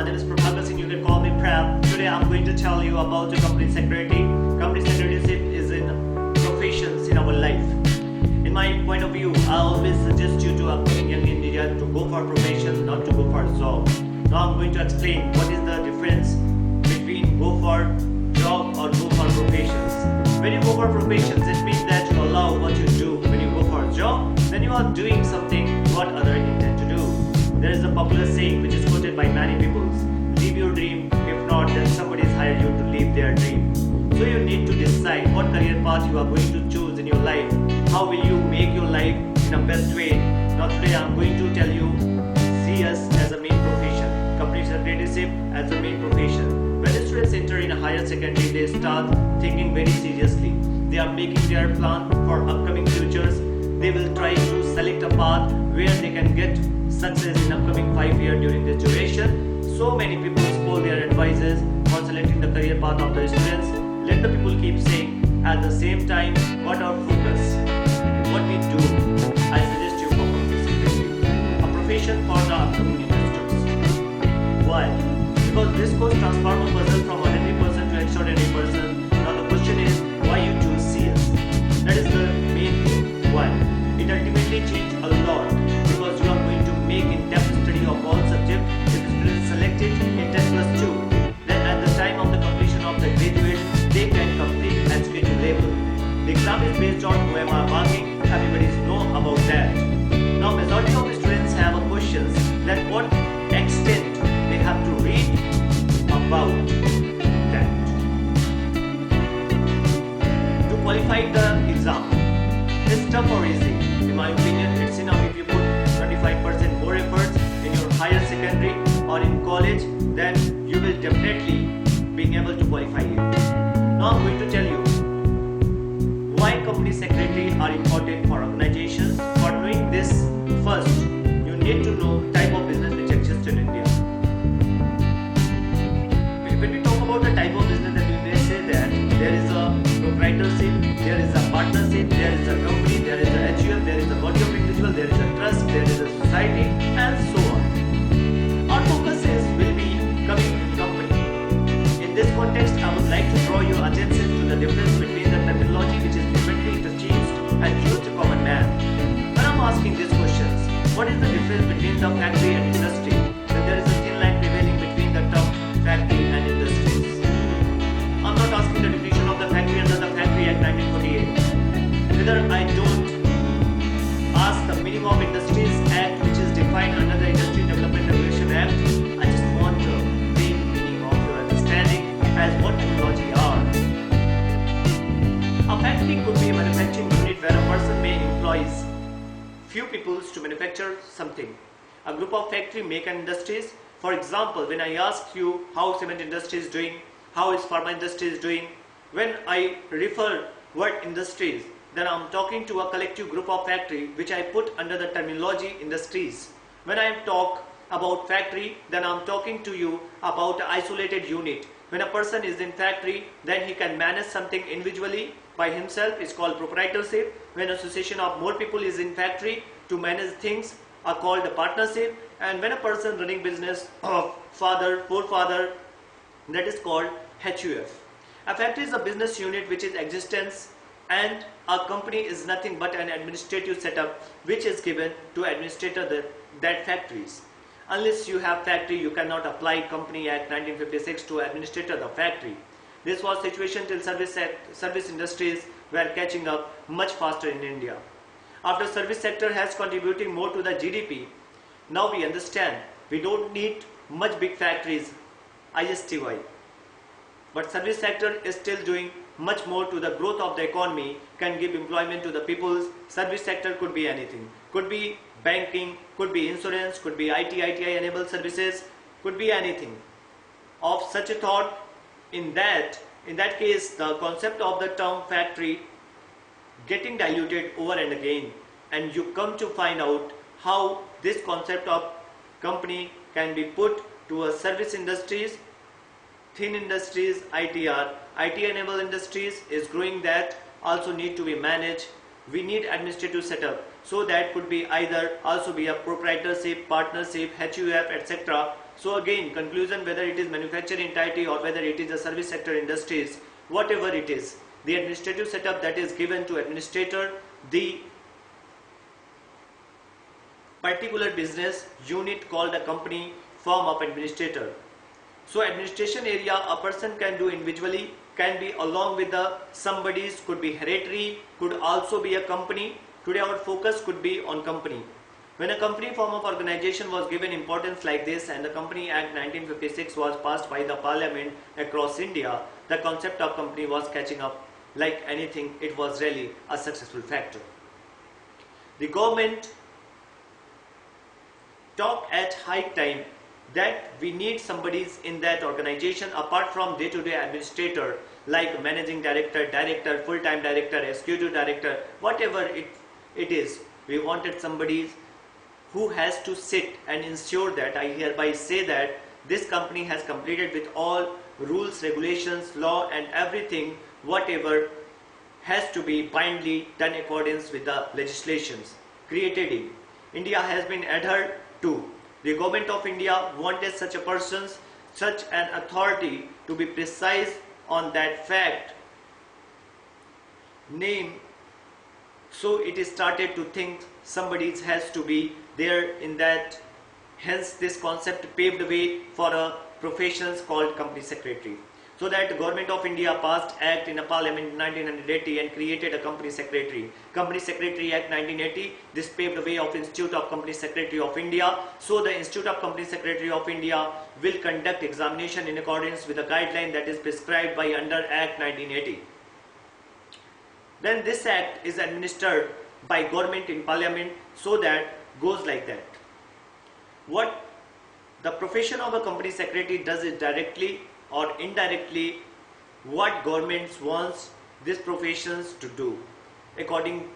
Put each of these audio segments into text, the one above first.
My name is Prabhakar Singh, you can call me Prab. Today I'm going to tell you about the company secretary. Company secretaryship is in professions in our life. In my point of view, I always suggest you to upcoming young Indian to go for profession, not to go for a job. Now I'm going to explain what is the difference between go for job or go for professions. When you go for professions, it means that you allow what you do. When you go for a job, then you are doing something what other intend to do. There is a popular saying which is quoted by many people: live your dream, if not then somebody has hired you to live their dream. So you need to decide what career path you are going to choose in your life. How will you make your life in a best way? Now today I am going to tell you, see us as a main profession, company secretaryship as a main profession. When the students enter in a higher secondary, they start thinking very seriously. They are making their plan for upcoming futures. They will try to select a path where they can get success in upcoming 5 years during this duration. So many people spoil their advices on selecting the career path of the students. Let the people keep saying. At the same time, what our focus, what we do, I suggest you for company secretary, a profession for the upcoming investors. Why? Because this course transforms a person from ordinary person to extraordinary person. Now the question is, why you choose CS? That is the main thing. Why? It ultimately changes a lot because you are going to make in-depth study of all subjects. If students selected in 10+2, then at the time of the completion of the graduate, they can complete and schedule label. The exam is based on OMR marking. Everybody knows about that. Now majority of the students have a questions that what extent they have to read about that to qualify the exam. It's tough or easy? In my opinion, it's enough if you put 25% more efforts in your higher secondary or in college, then you will definitely being able to qualify it. Now I'm going to tell you why company secretary are important for organizations. For knowing this, first you need to know type of business which exists in India. When we talk about the type of business, then we may say that there is a proprietorship, there is a partnership, there is a company, there is a HUF, there is a body of individual, there is a trust, there is a society, and so on. Our focus will be coming to company. In this context, I would like to draw your attention to the difference between the terminology which is frequently interchanged and used to common man. When I'm asking these questions, what is the difference between the factory and industry? Then there is a thin line prevailing between the term factory and industries. I'm not asking the definition of the factory under the Factory Act 1948. Whether I don't ask the meaning of Industries Act which is defined under the Industry Development Regulation Act. I just want the main meaning of your understanding as what terminology are. A factory could be a manufacturing unit where a person may employ few people to manufacture something. A group of factory make an industries. For example, when I ask you how cement industry is doing, how is pharma industry is doing, when I refer word industries, then I am talking to a collective group of factory which I put under the terminology industries. When I talk about factory, then I am talking to you about an isolated unit. When a person is in factory, then he can manage something individually by himself. It's called proprietorship. When association of more people is in factory to manage things are called a partnership. And when a person running business of forefather, that is called HUF. A factory is a business unit which is existence, and a company is nothing but an administrative setup which is given to administrator that factories. Unless you have factory, you cannot apply Company Act 1956 to administrator the factory. This was situation till service industries were catching up much faster in India. After service sector has contributing more to the GDP, now we understand we don't need much big factories, ISTY. But service sector is still doing much more to the growth of the economy, can give employment to the peoples. Service sector could be anything. Could be banking, could be insurance, could be ITI enabled services, could be anything. Of such a thought, in that case, the concept of the term factory getting diluted over and again, and you come to find out how this concept of company can be put to a service industries, thin industries, ITR. IT enabled industries is growing, that also need to be managed. We need administrative setup. So that could be either also be a proprietorship, partnership, HUF, etc. So again, conclusion, whether it is manufacturing entirety or whether it is a service sector industries, whatever it is, the administrative setup that is given to administrator, the particular business unit called a company, form of administrator. So administration area a person can do individually, can be along with the somebody's, could be hereditary, could also be a company. Today our focus could be on company. When a company form of organization was given importance like this and the Company Act 1956 was passed by the Parliament across India, the concept of company was catching up like anything. It was really a successful factor. The government talk at high time that we need somebody in that organization apart from day-to-day administrator like managing director, director, full-time director, executive director, whatever it is. We wanted somebody who has to sit and ensure that I hereby say that this company has completed with all rules, regulations, law and everything, whatever has to be bindly done accordance with the legislations created in India has been adhered to. The government of India wanted such a person, such an authority to be precise on that fact name. So it is started to think somebody has to be there in that. Hence this concept paved the way for a profession called company secretary. So that the government of India passed Act in a Parliament in 1980 and created a company secretary. Company Secretary Act 1980, this paved the way of Institute of Company Secretary of India. So the Institute of Company Secretary of India will conduct examination in accordance with the guideline that is prescribed by under Act 1980. Then this act is administered by government in Parliament, so that goes like that. What the profession of a company secretary does is directly or indirectly what government wants these professions to do. According,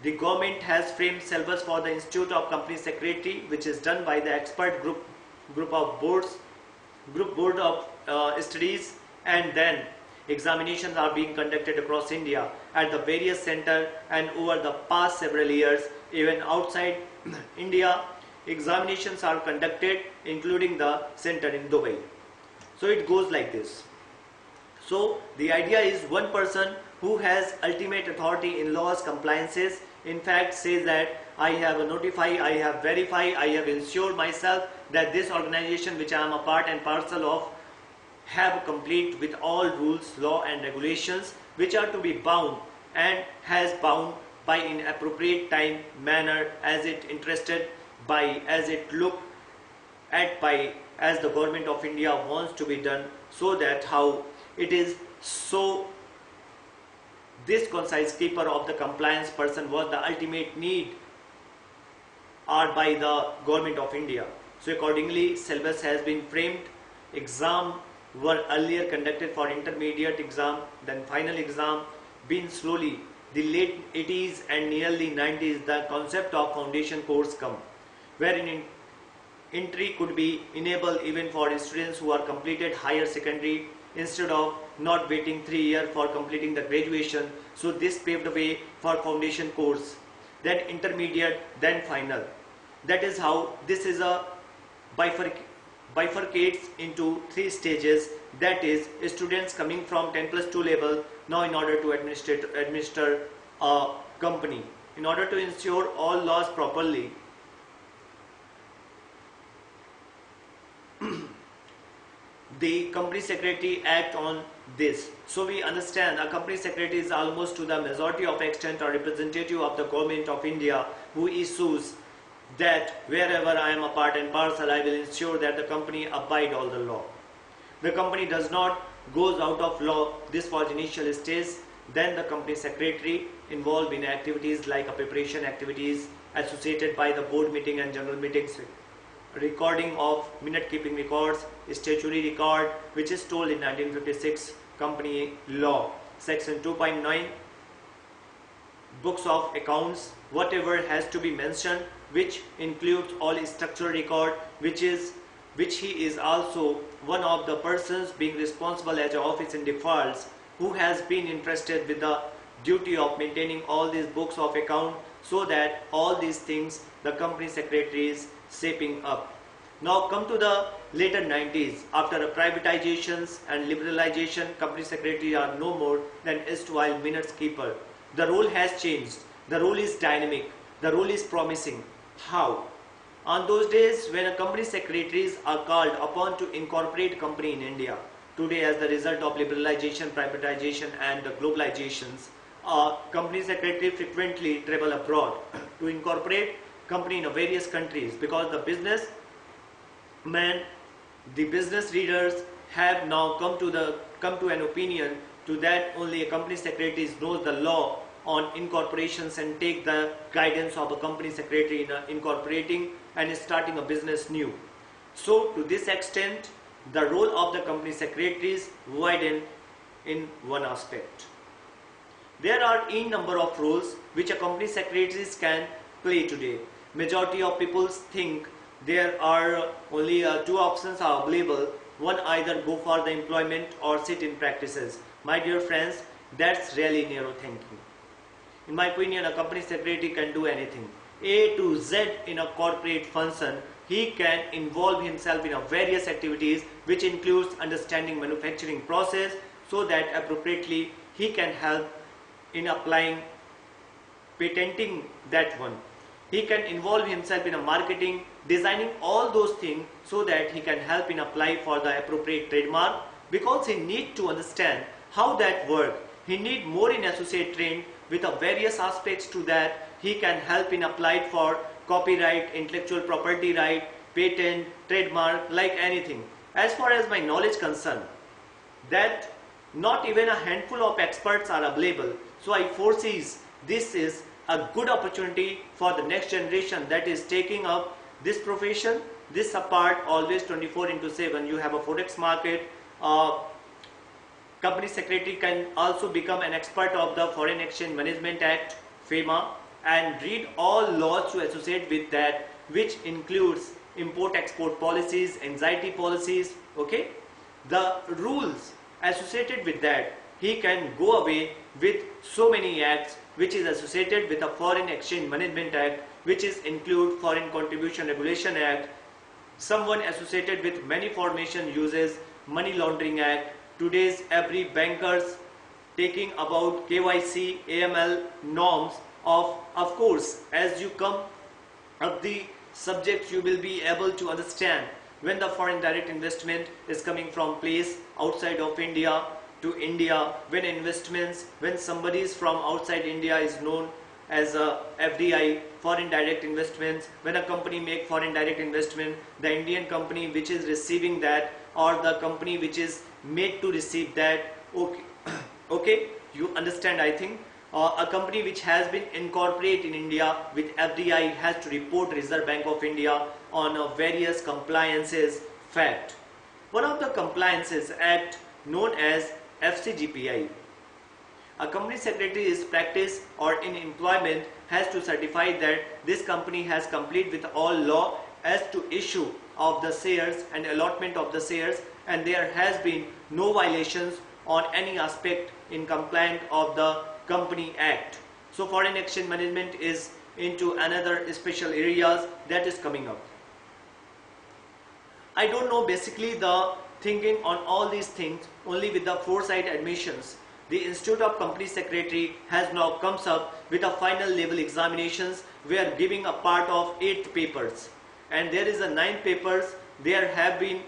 the government has framed syllabus for the Institute of Company Secretary, which is done by the expert group board of studies, and then examinations are being conducted across India at the various centers, and over the past several years, even outside India, examinations are conducted, including the center in Dubai. So it goes like this. So the idea is one person who has ultimate authority in laws, compliances, in fact says that I have notified, I have verified, I have ensured myself that this organization which I am a part and parcel of have complete with all rules, law and regulations which are to be bound and has bound by in appropriate time, manner, as it interested by, as it looked at by, as the government of India wants to be done, so that how it is. So this concise keeper of the compliance person was the ultimate need are by the government of India. So accordingly syllabus has been framed. Exam were earlier conducted for intermediate exam, then final exam. Been slowly the late 80s and nearly 90s the concept of foundation course come, wherein entry could be enabled even for students who are completed higher secondary instead of not waiting 3 years for completing the graduation. So this paved the way for foundation course, then intermediate, then final. That is how this is a bifurcates into 3 stages. That is students coming from 10+2 level now in order to administer a company. In order to ensure all laws properly, the company secretary act on this. So we understand a company secretary is almost to the majority of extent a representative of the government of India who issues that wherever I am a part and parcel, I will ensure that the company abide all the law. The company does not goes out of law. This was initial stage. Then the company secretary involved in activities like a preparation activities associated by the board meeting and general meetings, recording of minute keeping records, statutory record, which is told in 1956 company law section 2.9, books of accounts, whatever has to be mentioned, which includes all structural record, which he is also one of the persons being responsible as an office in defaults, who has been entrusted with the duty of maintaining all these books of account, so that all these things the company secretary is shaping up. Now come to the later 90s. After privatizations and liberalization, company secretary are no more than erstwhile minutes keeper. The role has changed. The role is dynamic. The role is promising. How? On those days when a company secretaries are called upon to incorporate company in India, today as the result of liberalization, privatization and globalizations, company secretary frequently travel abroad to incorporate company in various countries because the business leaders have now come to an opinion to that only a company secretary knows the law on incorporations and take the guidance of a company secretary in incorporating and starting a business new. So to this extent, the role of the company secretaries widen in one aspect. There are a number of roles which a company secretaries can play today. Majority of people think there are only two options are available. One, either go for the employment or sit in practices. My dear friends, that's really narrow thinking. In my opinion, a company secretary can do anything. A to Z in a corporate function. He can involve himself in various activities which includes understanding manufacturing process so that appropriately he can help in applying, patenting that one. He can involve himself in a marketing, designing all those things so that he can help in apply for the appropriate trademark because he need to understand how that work. He need more in associate trained with various aspects to that. He can help in applied for copyright, intellectual property right, patent, trademark, like anything. As far as my knowledge concerned, that not even a handful of experts are available. So I foresee this is a good opportunity for the next generation that is taking up this profession. This apart always 24/7. You have a forex market. Company secretary can also become an expert of the Foreign Exchange Management Act, FEMA, and read all laws to associate with that, which includes import-export policies, anxiety policies, okay? The rules associated with that, he can go away with so many acts which is associated with the Foreign Exchange Management Act, which is include Foreign Contribution Regulation Act, someone associated with many formation uses, Money Laundering Act. Today's every bankers taking about KYC, AML norms of course, as you come up the subject, you will be able to understand when the foreign direct investment is coming from place outside of India to India, when investments, when somebody is from outside India is known as a FDI, foreign direct investments. When a company make foreign direct investment, the Indian company which is receiving that or the company which is made to receive that, okay, okay, you understand I think. A company which has been incorporated in India with FDI has to report Reserve Bank of India on various compliances fact. One of the compliances act known as FCGPI. A company secretary is practice or in employment has to certify that this company has complete with all law as to issue of the shares and allotment of the shares, and there has been no violations on any aspect in compliance of the Company Act. So foreign exchange management is into another special areas that is coming up. I don't know basically the thinking on all these things only with the foresight admissions. The Institute of Company Secretary has now comes up with a final level examinations. We are giving a part of 8 papers and there is a 9 papers. There have been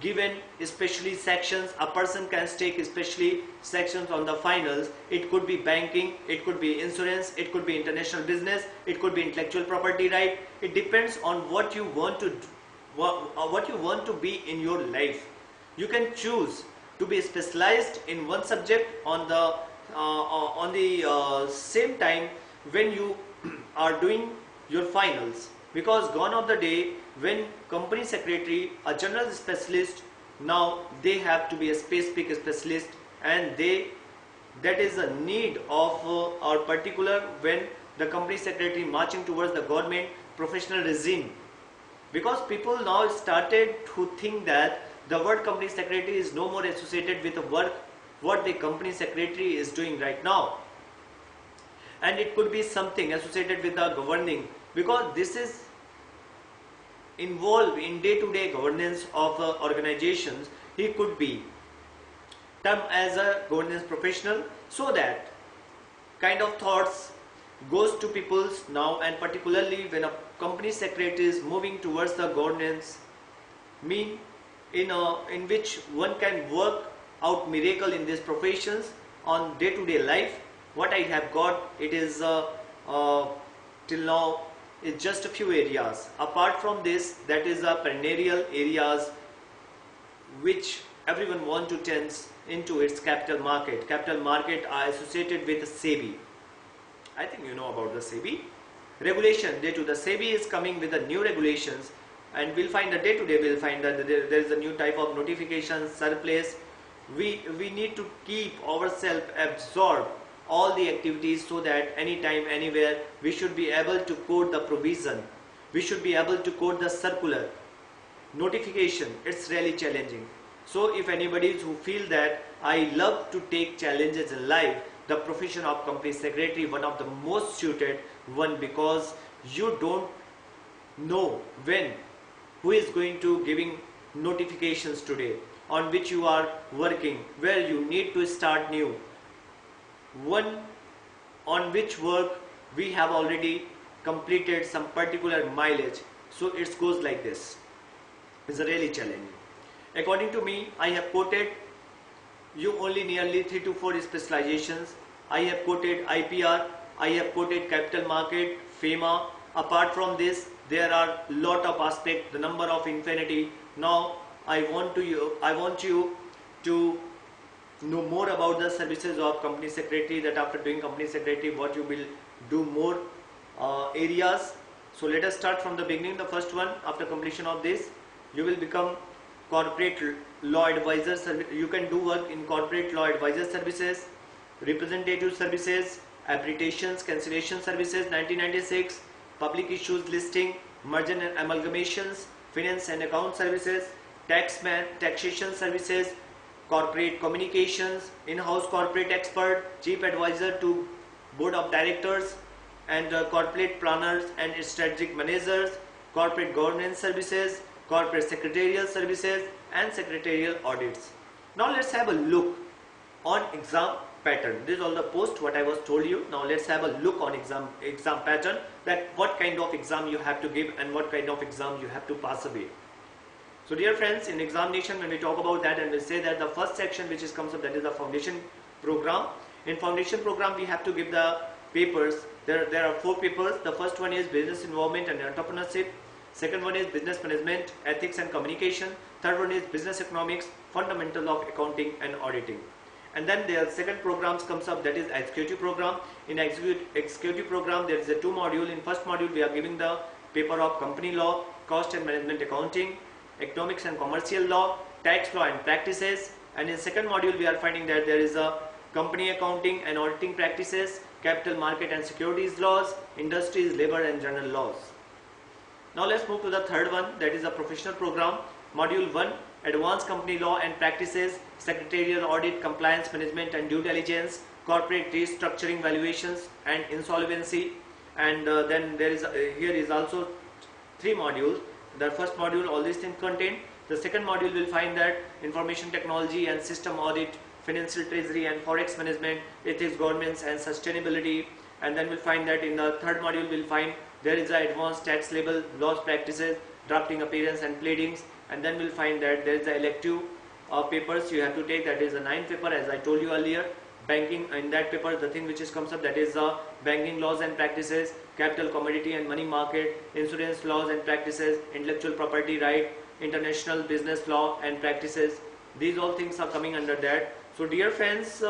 given especially sections. A person can take especially sections on the finals. It could be banking, it could be insurance, it could be international business, it could be intellectual property right. It depends on what you want to what you want to be in your life. You can choose to be specialized in one subject on the same time when you are doing your finals, because gone of the day when company secretary, a general specialist, now they have to be a specific specialist, and that is a need of our particular when the company secretary marching towards the government professional regime, because people now started to think that the word company secretary is no more associated with the work what the company secretary is doing right now. and it could be something associated with the governing, because this is involved in day-to-day governance of organizations. He could be termed as a governance professional, so that kind of thoughts goes to people's now, and particularly when a company secretary is moving towards the governance mean in which one can work out miracle in these professions on day-to-day life. What I have got, it is till now is just a few areas. Apart from this, that is the perennial areas which everyone want to tend into its capital market. Capital market are associated with SEBI. I think you know about the SEBI regulation. Due to the SEBI is coming with the new regulations, and we'll find the day-to-day, we'll find that there is a new type of notification surplus. We need to keep ourselves absorbed all the activities, so that anytime, anywhere, we should be able to code the provision, we should be able to code the circular notification. It's really challenging. So if anybody who feel that I love to take challenges in life, the profession of company secretary one of the most suited one, because you don't know when who is going to giving notifications today, on which you are working, where you need to start new, one on which work we have already completed some particular mileage. So it goes like this. It's really challenging. According to me, I have quoted you only nearly 3 to 4 specializations. I have quoted IPR, I have quoted capital market, FEMA. Apart from this, there are lot of aspects, the number of infinity. Now I want you to know more about the services of company secretary, that after doing company secretary what you will do more areas. So let us start from the beginning. The first one, after completion of this, you will become corporate law advisor. You can do work in corporate law advisor services, representative services, arbitrations, cancellation services 1996, public issues listing, merger and amalgamations, finance and account services, taxman, taxation services, corporate communications, in-house corporate expert, chief advisor to board of directors, and corporate planners and strategic managers, corporate governance services, corporate secretarial services, and secretarial audits. Now let's have a look on exam pattern. This is all the post what I was told you. Now let's have a look on exam pattern, that what kind of exam you have to give and what kind of exam you have to pass away. So dear friends, in examination when we talk about that, and we'll say that the first section which is comes up, that is the foundation program. In foundation program we have to give the papers. There are 4 papers. The first one is business involvement and entrepreneurship. Second one is business management, ethics and communication. Third one is business economics, fundamental of accounting and auditing. And then the second programs comes up, that is executive program. In executive program there is a 2 module. In first module we are giving the paper of company law, cost and management accounting, economics and commercial law, tax law and practices. And in second module we are finding that there is a company accounting and auditing practices, capital market and securities laws, industries, labor and general laws. Now let's move to the third one, that is a professional program. Module 1, advanced company law and practices, secretarial audit, compliance management and due diligence, corporate restructuring, valuations and insolvency. And then there is here is also 3 modules. The first module, all these things contained. The second module will find that information technology and system audit, financial treasury and forex management, ethics, governance and sustainability. And then we'll find that in the third module we'll find there is a advanced tax label, laws practices, drafting appearance and pleadings. And then we'll find that there is a elective papers you have to take, that is a 9th paper as I told you earlier. Banking, in that paper the thing which is comes up, that is banking laws and practices, capital, commodity and money market, insurance laws and practices, intellectual property right, international business law and practices. These all things are coming under that. So dear friends,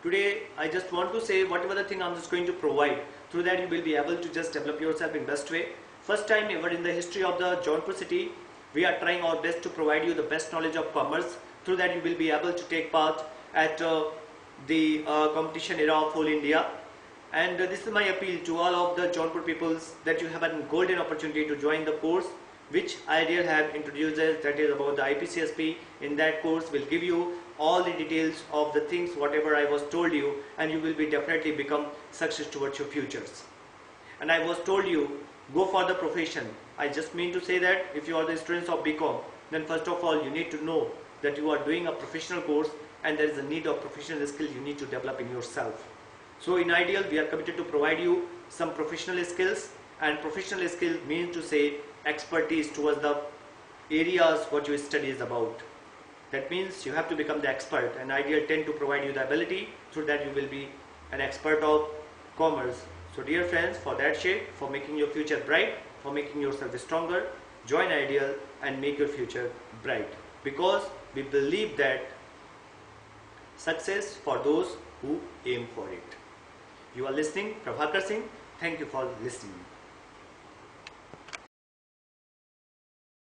today I just want to say whatever the thing I'm just going to provide, through that you will be able to just develop yourself in best way. First time ever in the history of the Jaunpur city, we are trying our best to provide you the best knowledge of commerce. Through that you will be able to take part at the competition era of whole India. And this is my appeal to all of the Jaunpur peoples, that you have a golden opportunity to join the course. which Ideal have introduced us, that is about the IPCSP. In that course will give you all the details of the things whatever I was told you, and you will be definitely become success towards your futures. And I was told you go for the profession. I just mean to say that if you are the students of BCom, then first of all you need to know that you are doing a professional course and there is a need of professional skill you need to develop in yourself. So in Ideal we are committed to provide you some professional skills, and professional skill means to say expertise towards the areas what your study is about. That means you have to become the expert, and Ideal tend to provide you the ability so that you will be an expert of commerce. So dear friends, for that shape, for making your future bright, for making yourself stronger, join Ideal and make your future bright, because we believe that success for those who aim for it. You are listening, Prabhakar Singh. Thank you for listening.